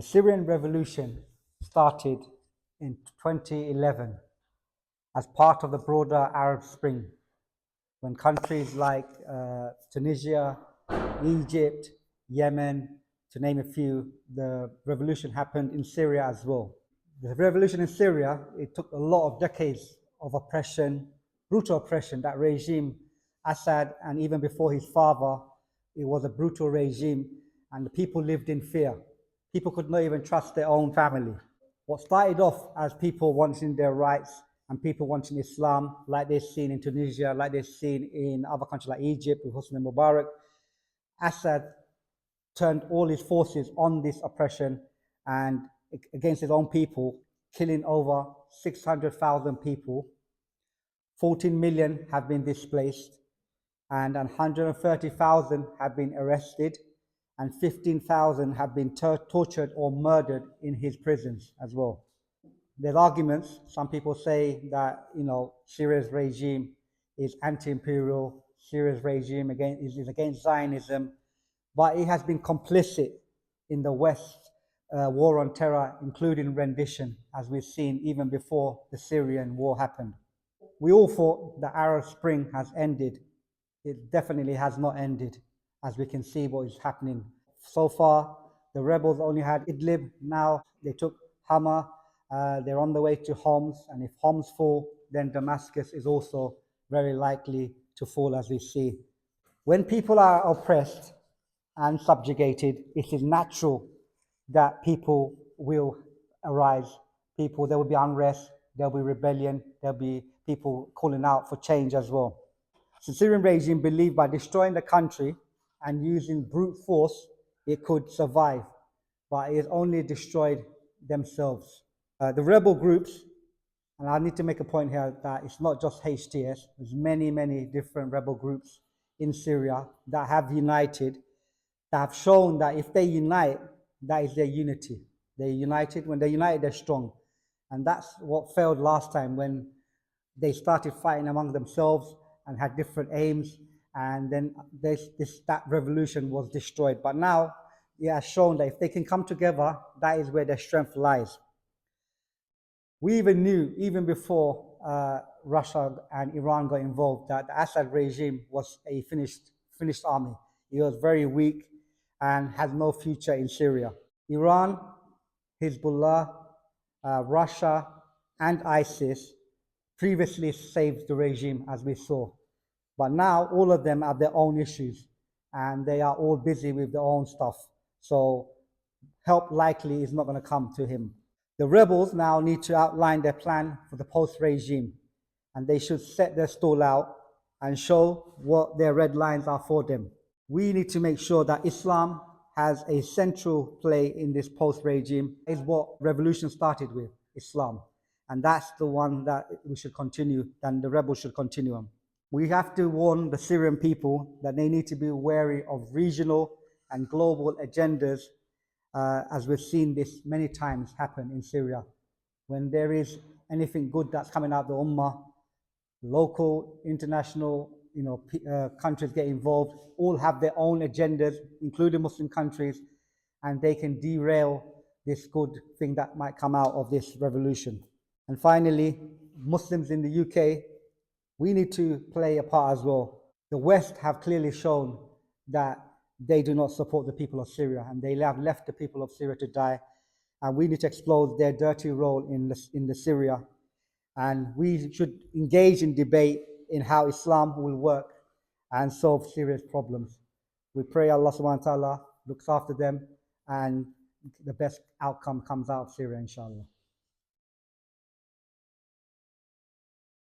The Syrian revolution started in 2011 as part of the broader Arab Spring, when countries like Tunisia, Egypt, Yemen, to name a few, the revolution happened in Syria as well. The revolution in Syria, it took a lot of decades of oppression, brutal oppression. That regime, Assad, and even before his father, it was a brutal regime, and the people lived in fear. People could not even trust their own family. What started off as people wanting their rights and people wanting Islam, like they've seen in Tunisia, like they've seen in other countries like Egypt with Hosni Mubarak, Assad turned all his forces on this oppression and against his own people, killing over 600,000 people. 14 million have been displaced, and 130,000 have been arrested, and 15,000 have been tortured or murdered in his prisons as well. There's arguments. Some people say that, Syria's regime is anti-imperial, Syria's regime is against Zionism, but it has been complicit in the West's war on terror, including rendition, as we've seen even before the Syrian war happened. We all thought the Arab Spring has ended. It definitely has not ended, as we can see what is happening. So far, the rebels only had Idlib. Now they took Hama. They're on the way to Homs, and if Homs fall, then Damascus is also very likely to fall, as we see. When people are oppressed and subjugated, it is natural that people will arise. There will be unrest, there'll be rebellion, there'll be people calling out for change as well. The Syrian regime believed by destroying the country and using brute force, it could survive, but it has only destroyed themselves. The rebel groups, and I need to make a point here that it's not just HTS, there's many, many different rebel groups in Syria that have united, that have shown that if they unite, that is their unity. They're united. When they're united, they're strong. And that's what failed last time when they started fighting among themselves and had different aims, and then that revolution was destroyed. But now it has shown that if they can come together, that is where their strength lies. We even knew, even before Russia and Iran got involved, that the Assad regime was a finished army. It was very weak and has no future in Syria. Iran, Hezbollah, Russia, and ISIS previously saved the regime, as we saw. But now all of them have their own issues, and they are all busy with their own stuff. So help likely is not going to come to him. The rebels now need to outline their plan for the post-regime, and they should set their stall out and show what their red lines are for them. We need to make sure that Islam has a central play in this post-regime. Is what revolution started with, Islam. And that's the one that we should continue, and the rebels should continue on. We have to warn the Syrian people that they need to be wary of regional and global agendas, as we've seen this many times happen in Syria. When there is anything good that's coming out of the Ummah, local, international, countries get involved, all have their own agendas, including Muslim countries, and they can derail this good thing that might come out of this revolution. And finally, Muslims in the UK, we need to play a part as well. The West have clearly shown that they do not support the people of Syria, and they have left the people of Syria to die. And we need to expose their dirty role in the Syria. And we should engage in debate in how Islam will work and solve Syria's problems. We pray Allah subhanahu wa ta'ala looks after them and the best outcome comes out of Syria, inshallah.